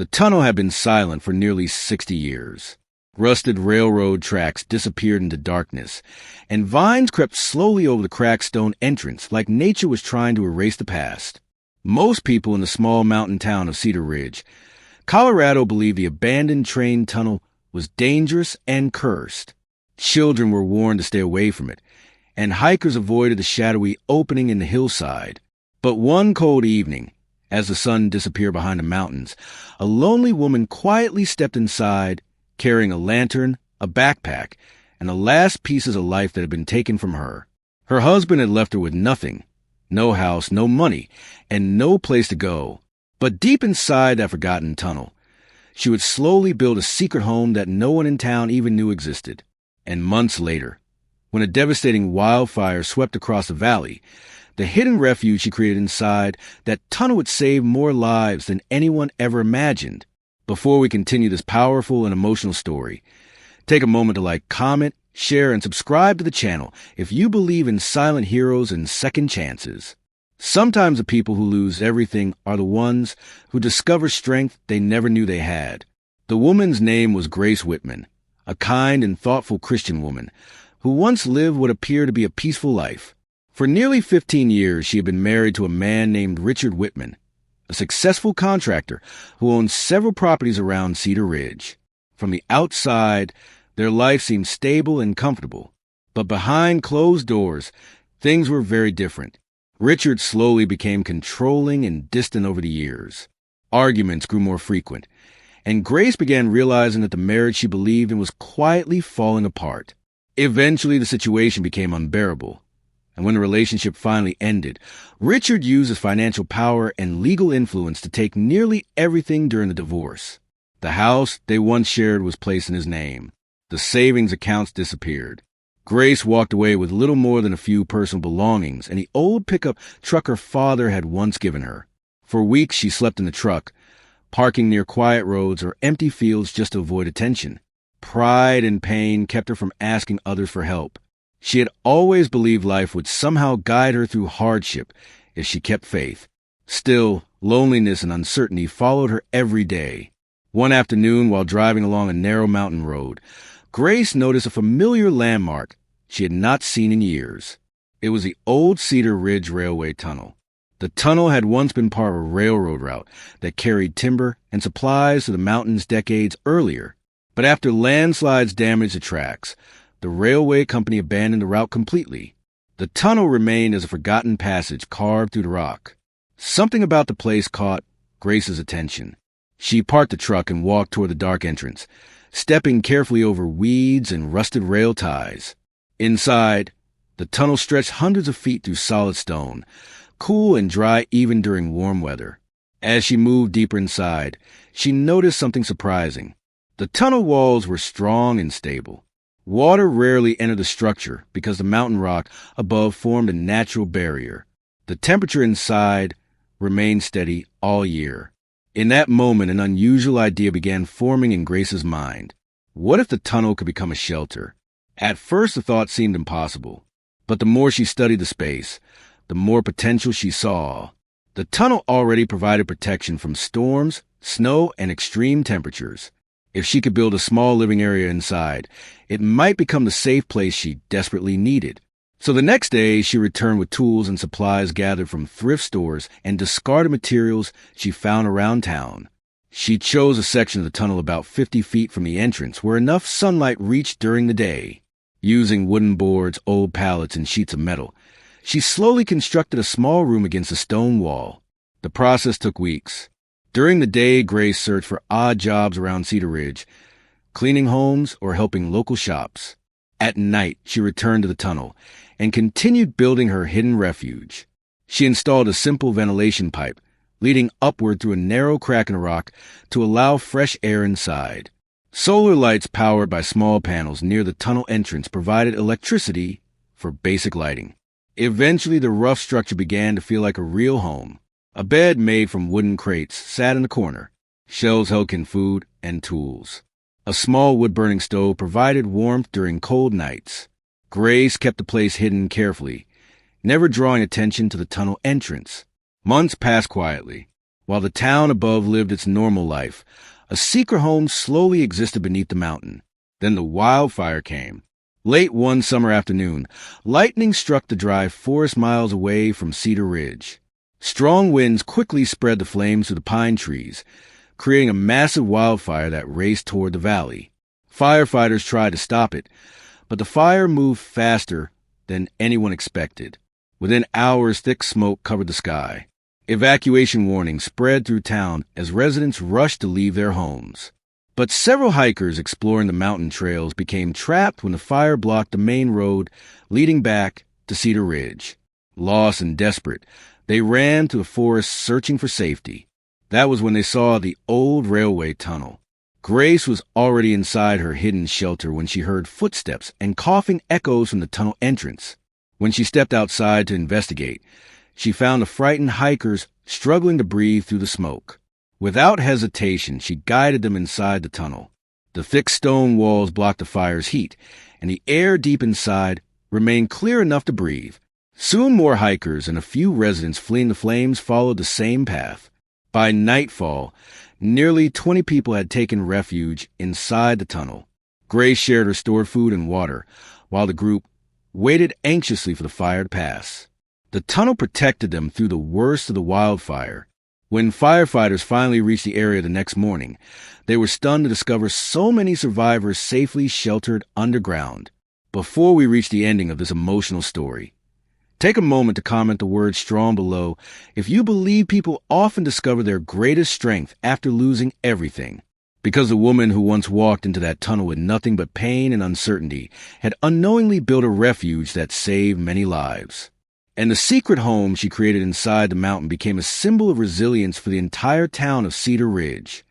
The tunnel had been silent for nearly 60 years. Rusted railroad tracks disappeared into darkness, and vines crept slowly over the cracked stone entrance like nature was trying to erase the past. Most people in the small mountain town of Cedar Ridge, Colorado, believed the abandoned train tunnel was dangerous and cursed. Children were warned to stay away from it, and hikers avoided the shadowy opening in the hillside. But one cold evening, as the sun disappeared behind the mountains, a lonely woman quietly stepped inside, carrying a lantern, a backpack, and the last pieces of life that had been taken from her. Her husband had left her with nothing, no house, no money, and no place to go. But deep inside that forgotten tunnel, she would slowly build a secret home that no one in town even knew existed. And months later, when a devastating wildfire swept across the valley, the hidden refuge she created inside that tunnel would save more lives than anyone ever imagined. Before we continue this powerful and emotional story, take a moment to like, comment, share, and subscribe to the channel if you believe in silent heroes and second chances. Sometimes the people who lose everything are the ones who discover strength they never knew they had. The woman's name was Grace Whitman, a kind and thoughtful Christian woman who once lived what appeared to be a peaceful life. For nearly 15 years, she had been married to a man named Richard Whitman, a successful contractor who owned several properties around Cedar Ridge. From the outside, their life seemed stable and comfortable. But behind closed doors, things were very different. Richard slowly became controlling and distant over the years. Arguments grew more frequent, and Grace began realizing that the marriage she believed in was quietly falling apart. Eventually, the situation became unbearable, and when the relationship finally ended, Richard used his financial power and legal influence to take nearly everything during the divorce. The house they once shared was placed in his name. The savings accounts disappeared. Grace walked away with little more than a few personal belongings and the old pickup truck her father had once given her. For weeks she slept in the truck, parking near quiet roads or empty fields just to avoid attention. Pride and pain kept her from asking others for help. She had always believed life would somehow guide her through hardship if she kept faith. Still, loneliness and uncertainty followed her every day. One afternoon, while driving along a narrow mountain road, Grace noticed a familiar landmark she had not seen in years. It was the old Cedar Ridge Railway Tunnel. The tunnel had once been part of a railroad route that carried timber and supplies to the mountains decades earlier. But after landslides damaged the tracks, the railway company abandoned the route completely. The tunnel remained as a forgotten passage carved through the rock. Something about the place caught Grace's attention. She parked the truck and walked toward the dark entrance, stepping carefully over weeds and rusted rail ties. Inside, the tunnel stretched hundreds of feet through solid stone, cool and dry even during warm weather. As she moved deeper inside, she noticed something surprising. The tunnel walls were strong and stable. Water rarely entered the structure because the mountain rock above formed a natural barrier. The temperature inside remained steady all year. In that moment, an unusual idea began forming in Grace's mind. What if the tunnel could become a shelter? At first, the thought seemed impossible. But the more she studied the space, the more potential she saw. The tunnel already provided protection from storms, snow, and extreme temperatures. If she could build a small living area inside, it might become the safe place she desperately needed. So the next day, she returned with tools and supplies gathered from thrift stores and discarded materials she found around town. She chose a section of the tunnel about 50 feet from the entrance where enough sunlight reached during the day. Using wooden boards, old pallets, and sheets of metal, she slowly constructed a small room against a stone wall. The process took weeks. During the day, Grace searched for odd jobs around Cedar Ridge, cleaning homes or helping local shops. At night, she returned to the tunnel and continued building her hidden refuge. She installed a simple ventilation pipe leading upward through a narrow crack in the rock to allow fresh air inside. Solar lights powered by small panels near the tunnel entrance provided electricity for basic lighting. Eventually, the rough structure began to feel like a real home. A bed made from wooden crates sat in the corner. Shelves held canned food and tools. A small wood-burning stove provided warmth during cold nights. Grace kept the place hidden carefully, never drawing attention to the tunnel entrance. Months passed quietly. While the town above lived its normal life, a secret home slowly existed beneath the mountain. Then the wildfire came. Late one summer afternoon, lightning struck the drive 4 miles away from Cedar Ridge. Strong winds quickly spread the flames through the pine trees, creating a massive wildfire that raced toward the valley. Firefighters tried to stop it, but the fire moved faster than anyone expected. Within hours, thick smoke covered the sky. Evacuation warnings spread through town as residents rushed to leave their homes. But several hikers exploring the mountain trails became trapped when the fire blocked the main road leading back to Cedar Ridge. Lost and desperate, they ran to the forest searching for safety. That was when they saw the old railway tunnel. Grace was already inside her hidden shelter when she heard footsteps and coughing echoes from the tunnel entrance. When she stepped outside to investigate, she found the frightened hikers struggling to breathe through the smoke. Without hesitation, she guided them inside the tunnel. The thick stone walls blocked the fire's heat, and the air deep inside remained clear enough to breathe. Soon more hikers and a few residents fleeing the flames followed the same path. By nightfall, nearly 20 people had taken refuge inside the tunnel. Grace shared her stored food and water, while the group waited anxiously for the fire to pass. The tunnel protected them through the worst of the wildfire. When firefighters finally reached the area the next morning, they were stunned to discover so many survivors safely sheltered underground. Before we reach the ending of this emotional story, take a moment to comment the word strong below if you believe people often discover their greatest strength after losing everything. Because the woman who once walked into that tunnel with nothing but pain and uncertainty had unknowingly built a refuge that saved many lives. And the secret home she created inside the mountain became a symbol of resilience for the entire town of Cedar Ridge.